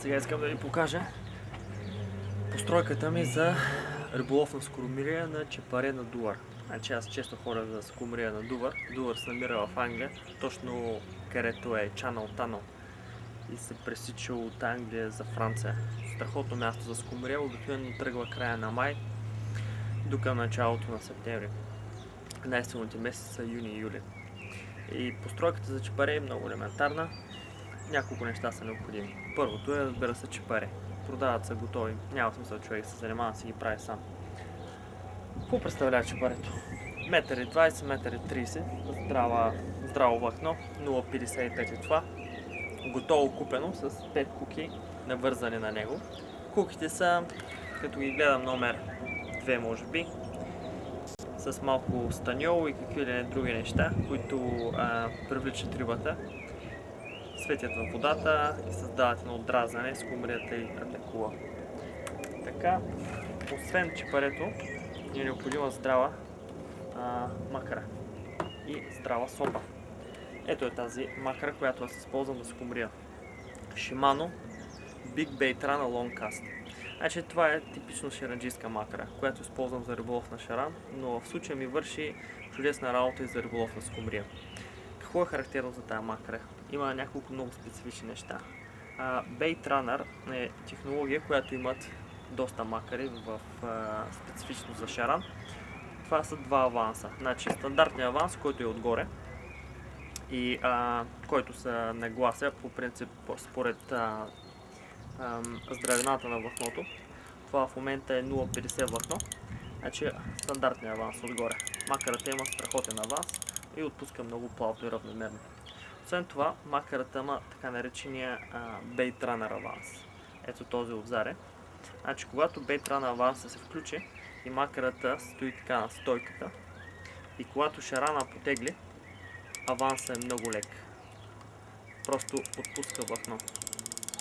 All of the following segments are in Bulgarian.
Сега искам да ви покажа постройката ми за риболов на скумрия на Чепаре на Дувър. Значи аз често ходя за скумрия на Дувър. Дувър се намира в Англия, точно където е Чанъл Танъл и се пресича от Англия за Франция. Страхотно място за скумрия, обикновено тръгва края на май до към началото на септември. Най-силните месеци са юни и юли. И постройката за Чепаре е много елементарна. Няколко неща са необходими. Първото е, разбира се, чепаре. Продават се готови. Няма смисъл човек се занимава да си ги прави сам. Какво представлява чепарето? 1,20 м, 1,30 м, здраво влакно, 0,55 е това. Готово купено с 5 куки навързани на него. Куките са, като ги гледам, номер 2 може би, с малко станьол и какви ли не други неща, които привличат рибата, светят във водата и създават едно дразнене, скумрията и атакува. Така, освен чепарето, ни е необходима здрава макара и здрава сопа. Ето е тази макара, която аз използвам за скумрия. Shimano Big Bait Rana Long Cast. Значи това е типично шаранджийска макара, която използвам за риболов на шаран, но в случая ми върши чудесна работа и за риболов на скумрия. Какво е характерно за тази макара? Има няколко много специфични неща. Bait Runner е технология, която имат доста макари в специфично за шаран. Това са два аванса. Значи стандартният аванс, който е отгоре и който се наглася по принцип според здравината на влакното. Това в момента е 0,50 влакно. Значи стандартният аванс отгоре. Макарата има страхотен аванс и отпуска много плавно и равномерно. Освен това, макарата има така наречения Bait Runner аванс. Ето този отзаре. Значи, когато Bait Runner аванса се включи и макарата стои така на стойката и когато шарана потегли, авансът е много лек. Просто отпуска влакно.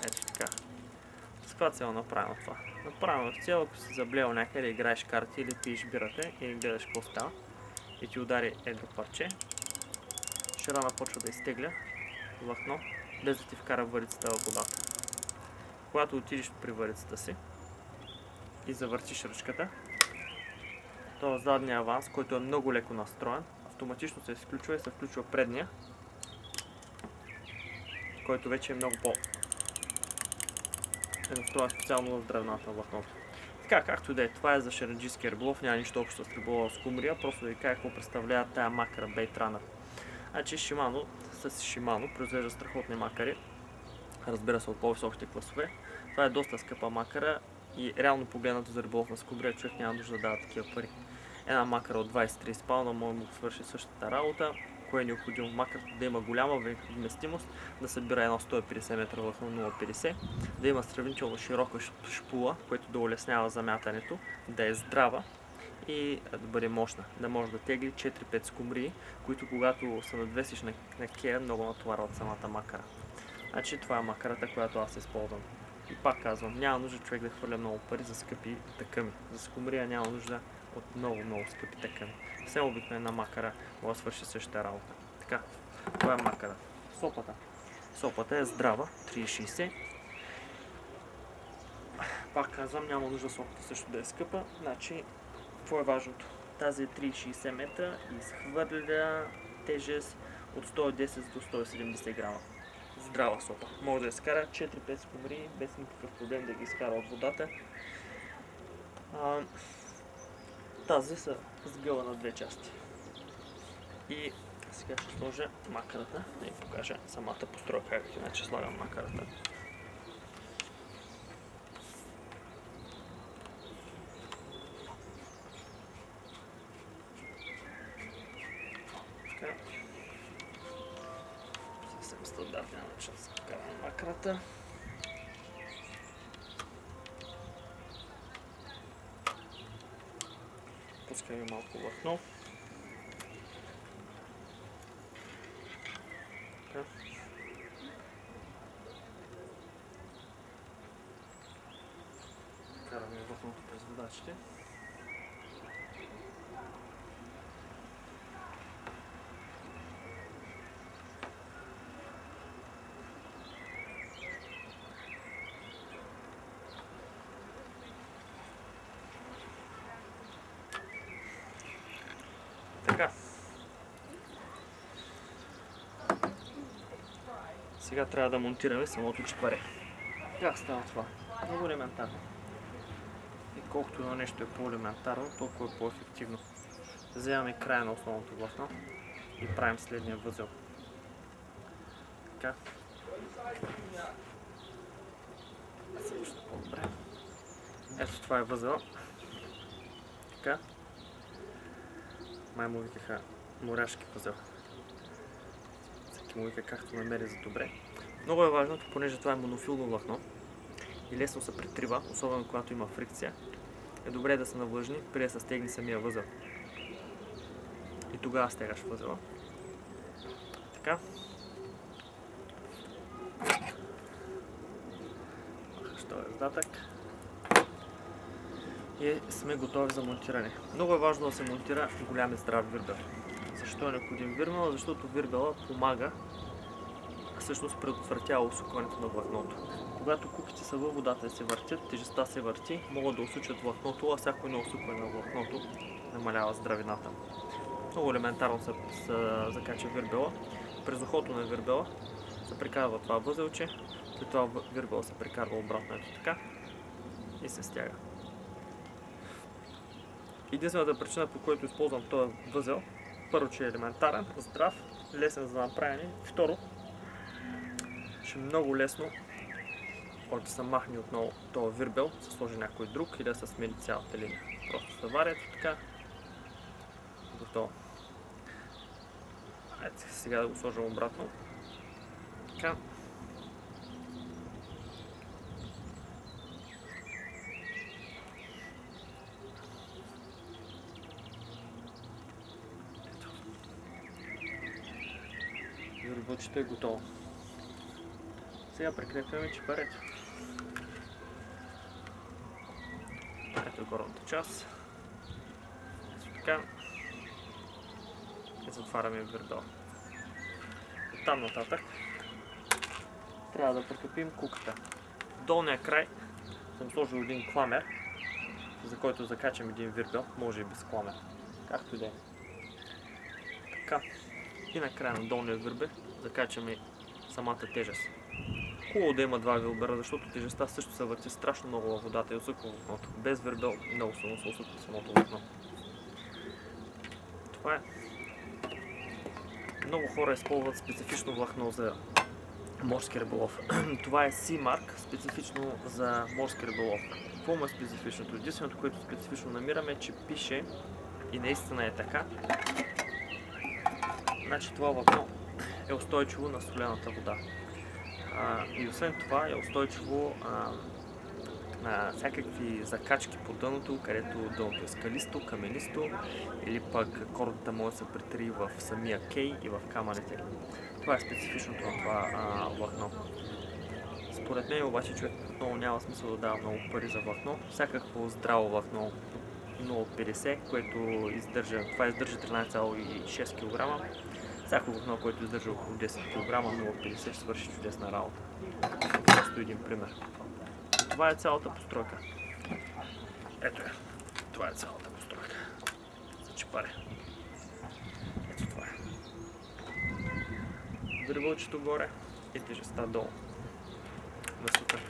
Ето така. С каква цел направим това? Направим в цел, ако си заблел някъде, играеш карти или пиеш бирата и гледаш какво става и ти удари едно парче, шарана почва да изтегля влакно, без да ти вкара варицата в водата. Когато отидеш при варицата си и завъртиш ръчката, този задния аванс, който е много леко настроен, автоматично се изключва и се включва предния, който вече е много настроен специално в здравината на влакното. Така, както и да е, това е за шаранджийски риболов, няма нищо общо с риболова с скумрия, просто да ви кажа какво представлява тая макара Bait Runner. Значи Shimano произвежда страхотни макари, разбира се от по-високите класове. Това е доста скъпа макара и реално погледнато за риболов на скумрия човек няма нужда да дава такива пари. Една макара от 20-30 паунда може да му свърши същата работа. Кое е необходимо? Макарата да има голяма вместимост, да събира едно 150 метра в 0,50, да има сравнително широка шпула, което да улеснява замятането, да е здрава и да бъде мощна, да може да тегли 4-5 скумрии, които когато се надвесиш на кея, много натоварват самата макара. Значи това е макарата, която аз използвам. И пак казвам, няма нужда човек да хвърля много пари за скъпи такъми. За скумрия няма нужда от много скъпи такъми. Все обикновена макара може да свърши същата работа. Така, това е макара. Сопата. Сопата е здрава, 3,60. Пак казвам, няма нужда сопата също да е скъпа. Значи, какво е важното? Тази е 3,60 метра и изхвърля тежест от 110 до 170 грама. Здрава сопа. Може да изкара 4-5 скумрии без никакъв проблем да ги изкара от водата. Тази се сгъва на две части. И сега ще сложа макарата, да ви покажа самата постройка, как иначе слагам макарата. Така. Съвсем стандартния начин да се вкарам макарата. Пускаме малко влакно. Караме влакното през водачите. Сега трябва да монтираме самото чепаре. Как става това? Много елементарно. И колкото едно нещо е по-елементарно, толкова е по-ефективно. Вземаме края на основното влакно и правим следния възел. Така. Добре. Ето това е възел. Така. Май му викаха моряшки възел. Всеки му вика както намери за добре. Много е важно, понеже това е монофилно влакно и лесно се притрива, особено когато има фрикция, е добре да се навлажни, преди да се стегне самия възел. И тогава стегаш възела. Така. Що е задатък. И сме готови за монтиране. Много е важно да се монтира голям и здрав вирбел. Защо е необходим вирбел? Защото вирбела помага, всъщност предотвратява усукването на влакното. Когато куките са във водата и се въртят, тежестта се върти, могат да усучат влакното, а всяко едно усукване на влакното намалява здравината. Много елементарно се закача вирбела. През ухото на вирбела се прикарва това възелче, след това вирбела се прикарва обратно ето така и се стяга. Единствената причина, по която използвам този възел, първо, че е елементарен, здрав, лесен за направяне. Второ, че е много лесно, когато се махне отново този вирбел, се сложи някой друг и да се смени цялата линия. Просто се варят така. Готово. Ето сега да го сложим обратно. Така. Вирбелчето е готово. Сега прикрепяме чепарето. Ето горната част. Ето така. И затваряме вирбела. Оттам нататък трябва да прикрепим куката. В долния край съм сложил един кламер, за който закачам един вирбел, може и без кламер. Както и да е. Така. И на края на долния вирбел закачаме самата тежест. Хубаво да има два вирбела, защото тежестта също се върти страшно много във водата и усуква влакното. Без вирбел много силно се усуква самото влакно. Това е. Много хора използват специфично влакно за морски риболов. Това е Sea Mark, специфично за морски риболов. Какво му е специфичното? Единственото, което специфично намираме, е, че пише и наистина е така. Значи това влакно е устойчиво на солената вода. И освен това е устойчиво на всякакви закачки по дъното, където дъното е скалисто, каменисто или пък кордата може да се притри в самия кей и в камъните. Това е специфичното на това влакно. Според мен обаче човек отново няма смисъл да дава много пари за влакно. Всякакво здраво влакно 0,50, което издържа 13,6 кг. Всяко влакно, което издържа около 10 кг, 0,50 ще свърши чудесна работа. Просто един пример. Това е цялата постройка. Ето е. Това е цялата постройка. За чепаре. Ето това е. Вирбелчето горе и тежестта долу. На супер.